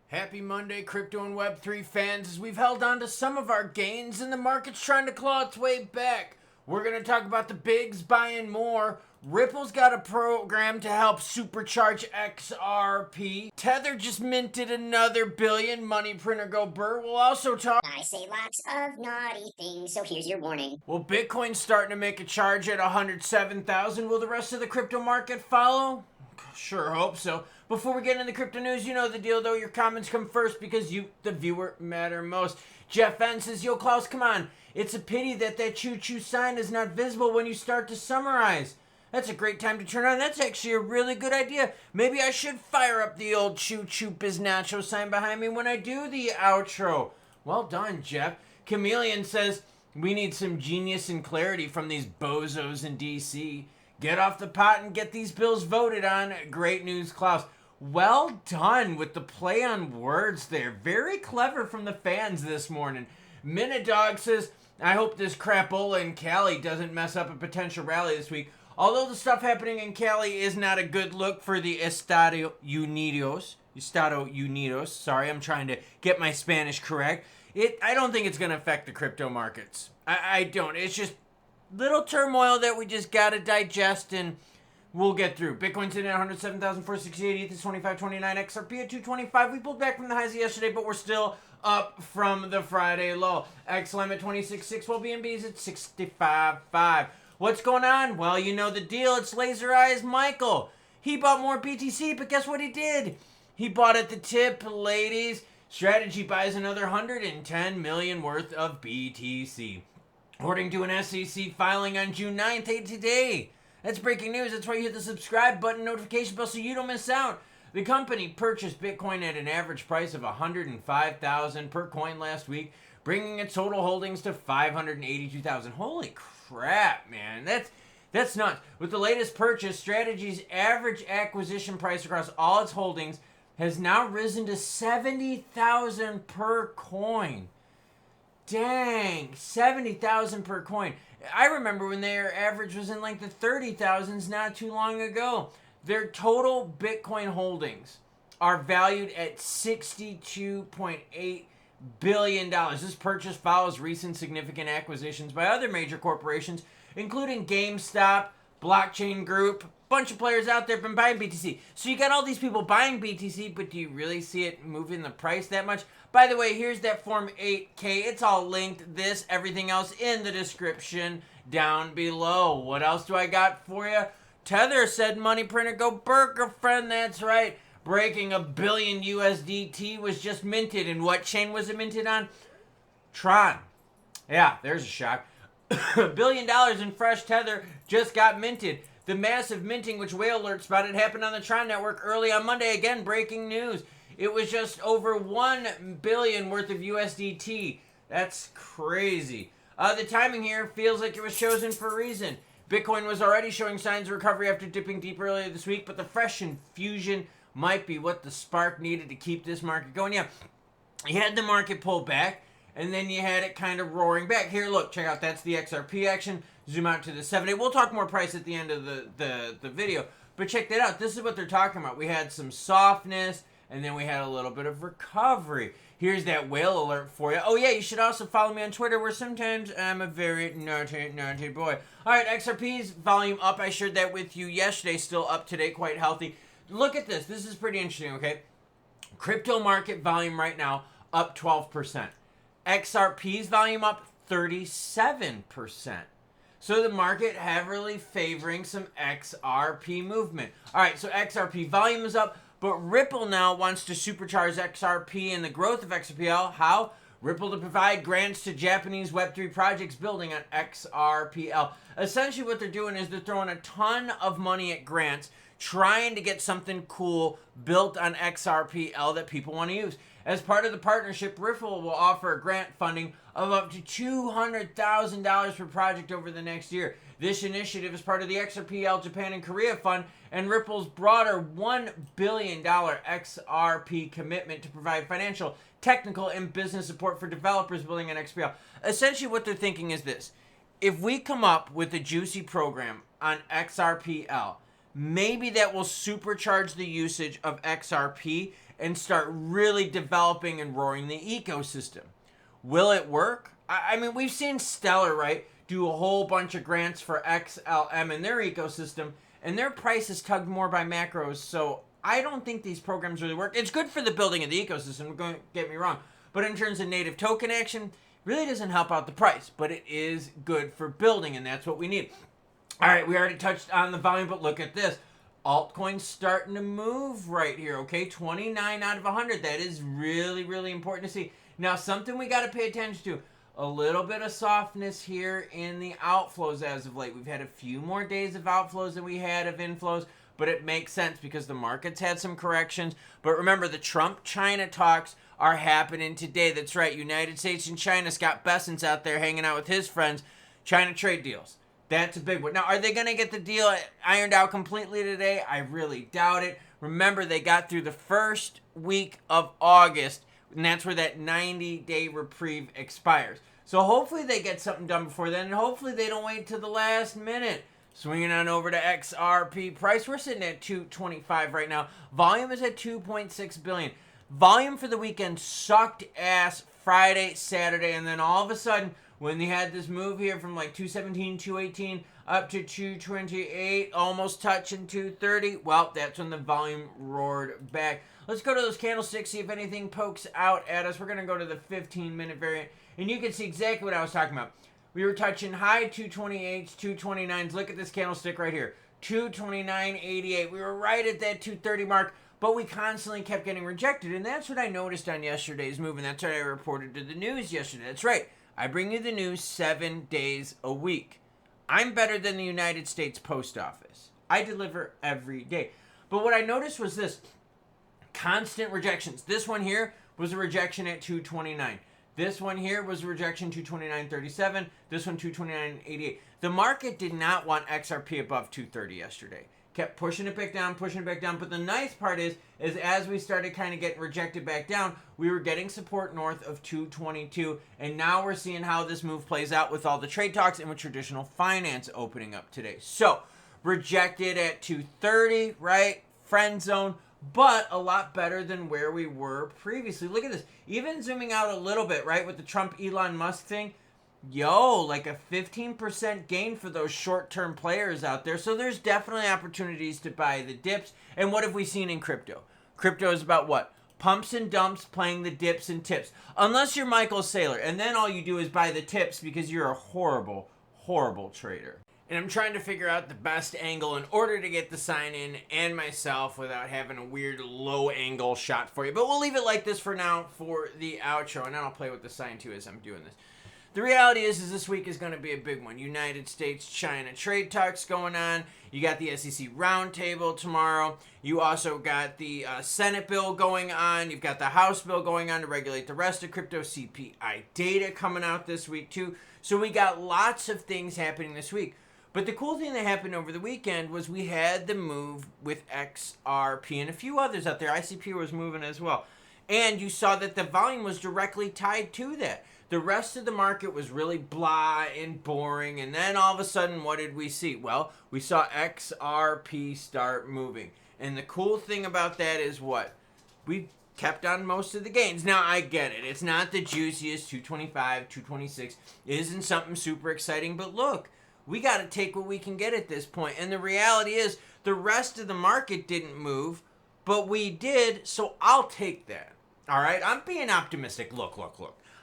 Happy Monday, crypto and Web3 fans, as we've held on to some of our gains and the market's trying to claw its way back. We're going to talk about the bigs buying more. Ripple's got a program to help supercharge XRP. Tether just minted another billion. Money printer go burr. We'll also talk. I say lots of naughty things, so here's your warning. Well, Bitcoin's starting to make a charge at 107,000. Will the rest of the crypto market follow? Sure hope so. Before we get into the crypto news, you know the deal though. Your comments come first because you, the viewer, matter most. Jeff N says, yo Klaus, come on. It's a pity that choo-choo sign is not visible when you start to summarize. That's a great time to turn on. That's actually a really good idea. Maybe I should fire up the old choo-choo biznacho sign behind me when I do the outro. Well done, Jeff. Chameleon says, we need some genius and clarity from these bozos in DC. Get off the pot and get these bills voted on. Great news, Klaus. Well done with the play on words there. Very clever from the fans this morning. Minidog says, I hope this crapola in Cali doesn't mess up a potential rally this week. Although the stuff happening in Cali is not a good look for the Estados Unidos. Sorry, I'm trying to get my Spanish correct. I don't think it's going to affect the crypto markets. I don't. It's just little turmoil that we just got to digest and we'll get through. Bitcoin's in at 107,468, ETH is 25.29, XRP at 225. We pulled back from the highs yesterday, but we're still up from the Friday low. XLM at 26.6, while BNB's at 65.5. What's going on? Well, you know the deal. It's Laser Eyes Michael. He bought more BTC, but guess what he did? He bought at the tip, ladies. Strategy buys another 110 million worth of BTC. According to an SEC filing on June 9th, today. That's breaking news. That's why you hit the subscribe button, notification bell, so you don't miss out. The company purchased Bitcoin at an average price of $105,000 per coin last week, bringing its total holdings to $582,000. Holy crap, man. That's nuts. With the latest purchase, Strategy's average acquisition price across all its holdings has now risen to $70,000 per coin. Dang, 70,000 per coin. I remember when their average was in like the 30,000s not too long ago. Their total Bitcoin holdings are valued at $62.8 billion. This purchase follows recent significant acquisitions by other major corporations, including GameStop, Blockchain Group. Bunch of players out there have been buying BTC. So you got all these people buying BTC, but do you really see it moving the price that much? By the way, here's that Form 8K. It's all linked. This, everything else in the description down below. What else do I got for you? Tether said money printer go burger, friend. That's right. Breaking $1 billion USDT was just minted. And what chain was it minted on? Tron. Yeah, there's a shock. $1 billion in fresh Tether just got minted. The massive minting, which Whale Alert spotted, happened on the Tron network early on Monday. Again, breaking news. It was just over $1 billion worth of USDT. That's crazy. The timing here feels like it was chosen for a reason. Bitcoin was already showing signs of recovery after dipping deep earlier this week, but the fresh infusion might be what the spark needed to keep this market going. Yeah, you had the market pull back, and then you had it kind of roaring back. Here, look, check out. That's the XRP action. Zoom out to the 7-day. We'll talk more price at the end of the video, but check that out. This is what they're talking about. We had some softness, and then we had a little bit of recovery. Here's that Whale Alert for you. Oh, yeah, you should also follow me on Twitter, where sometimes I'm a very naughty boy. All right, XRP's volume up. I shared that with you yesterday. Still up today, quite healthy. Look at this. This is pretty interesting, okay? Crypto market volume right now up 12%. XRP's volume up 37%. So the market heavily favoring some XRP movement. All right, so XRP volume is up, but Ripple now wants to supercharge XRP and the growth of XRPL. How? Ripple to provide grants to Japanese Web3 projects building on XRPL. Essentially what they're doing is they're throwing a ton of money at grants, trying to get something cool built on XRPL that people want to use. As part of the partnership, Ripple will offer grant funding of up to $200,000 per project over the next year. This initiative is part of the XRPL Japan and Korea Fund and Ripple's broader $1 billion XRP commitment to provide financial, technical, and business support for developers building on XRPL. Essentially what they're thinking is this. If we come up with a juicy program on XRPL, maybe that will supercharge the usage of XRP and start really developing and roaring the ecosystem. Will it work? I mean, we've seen Stellar, right, do a whole bunch of grants for XLM in their ecosystem, and their price is tugged more by macros, so I don't think these programs really work. It's good for the building of the ecosystem, don't get me wrong, but in terms of native token action, really doesn't help out the price, but it is good for building, and that's what we need. All right, we already touched on the volume, but look at this. Altcoins starting to move right here, okay? 29 out of 100. That is really, really important to see. Now, something we got to pay attention to. A little bit of softness here in the outflows as of late. We've had a few more days of outflows than we had of inflows, but it makes sense because the market's had some corrections. But remember, the Trump-China talks are happening today. That's right. United States and China. Scott Bessent's out there hanging out with his friends. China trade deals. That's a big one. Now, are they going to get the deal ironed out completely today? I really doubt it. Remember, they got through the first week of August, and that's where that 90-day reprieve expires. So hopefully they get something done before then, and hopefully they don't wait till the last minute. Swinging on over to XRP price. We're sitting at 225 right now. Volume is at 2.6 billion. Volume for the weekend sucked ass Friday, Saturday, and then all of a sudden, when they had this move here from like 217, 218 up to 228, almost touching 230, well, that's when the volume roared back. Let's go to those candlesticks, see if anything pokes out at us. We're going to go to the 15-minute variant, and you can see exactly what I was talking about. We were touching high 228s, 229s. Look at this candlestick right here, 229.88. We were right at that 230 mark, but we constantly kept getting rejected, and that's what I noticed on yesterday's move, and that's what I reported to the news yesterday. That's right. I bring you the news 7 days a week. I'm better than the United States Post Office. I deliver every day. But what I noticed was this. Constant rejections. This one here was a rejection at 229. This one here was a rejection 229.37. This one 229.88. The market did not want XRP above 230 yesterday. Kept pushing it back down, pushing it back down. But the nice part is as we started kind of getting rejected back down, we were getting support north of 222. And now we're seeing how this move plays out with all the trade talks and with traditional finance opening up today. So, rejected at 230, right? Friend zone. But a lot better than where we were previously. Look at this. Even zooming out a little bit, right, with the Trump-Elon Musk thing, like a 15% gain for those short-term players out there. So there's definitely opportunities to buy the dips. And what have we seen in crypto? Crypto is about what? Pumps and dumps, playing the dips and tips. Unless you're Michael Saylor. And then all you do is buy the tips because you're a horrible, horrible trader. And I'm trying to figure out the best angle in order to get the sign in and myself without having a weird low angle shot for you. But we'll leave it like this for now for the outro. And then I'll play with the sign too as I'm doing this. The reality is this week is going to be a big one. United States-China trade talks going on. You got the SEC roundtable tomorrow. You also got the Senate bill going on. You've got the House bill going on to regulate the rest of crypto. CPI data coming out this week too. So we got lots of things happening this week. But the cool thing that happened over the weekend was we had the move with XRP and a few others out there. ICP was moving as well. And you saw that the volume was directly tied to that. The rest of the market was really blah and boring. And then all of a sudden, what did we see? Well, we saw XRP start moving. And the cool thing about that is what? We kept on most of the gains. Now, I get it. It's not the juiciest, 225, 226. It isn't something super exciting. But look, we got to take what we can get at this point. And the reality is the rest of the market didn't move, but we did, so I'll take that. All right? I'm being optimistic. Look.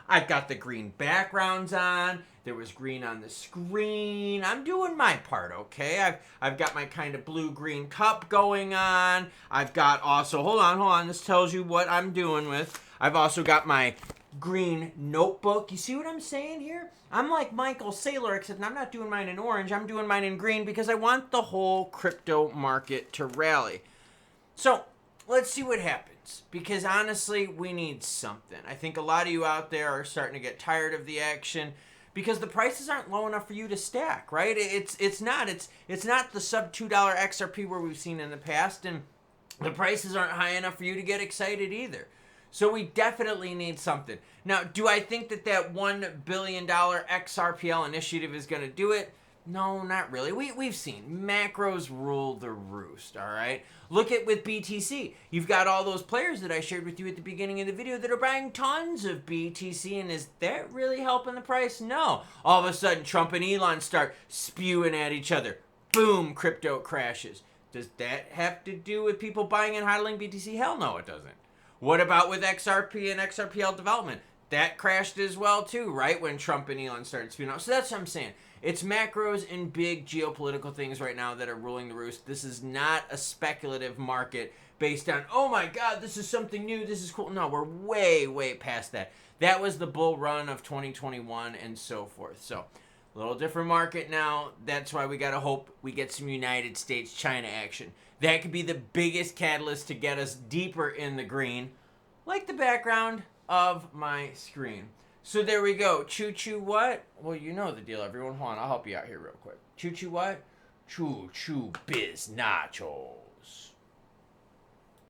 I've got the green backgrounds on. There was green on the screen. I'm doing my part, okay? I've got my kind of blue-green cup going on. I've got also, hold on. This tells you what I'm doing with. I've also got my green notebook. You see what I'm saying here? I'm like Michael Saylor, except I'm not doing mine in orange. I'm doing mine in green because I want the whole crypto market to rally. So let's see what happens. Because honestly, we need something. I think a lot of you out there are starting to get tired of the action because the prices aren't low enough for you to stack, right? It's not the sub $2 XRP where we've seen in the past, and the prices aren't high enough for you to get excited either. So we definitely need something. Now, do I think that $1 billion XRPL initiative is going to do it? No, not really. We've seen macros rule the roost, all right? Look at with BTC. You've got all those players that I shared with you at the beginning of the video that are buying tons of BTC, and is that really helping the price? No. All of a sudden, Trump and Elon start spewing at each other. Boom, crypto crashes. Does that have to do with people buying and hodling BTC? Hell no, it doesn't. What about with XRP and XRPL development? That crashed as well too, right? When Trump and Elon started spewing out. So that's what I'm saying. It's macros and big geopolitical things right now that are ruling the roost. This is not a speculative market based on, oh my God, this is something new, this is cool. No, we're way, way past that. That was the bull run of 2021 and so forth. So, a little different market now. That's why we got to hope we get some United States-China action. That could be the biggest catalyst to get us deeper in the green, like the background of my screen. So there we go. Choo-choo what? Well, you know the deal, everyone. Hold on, I'll help you out here real quick. Choo-choo what? Choo-choo biz nacho.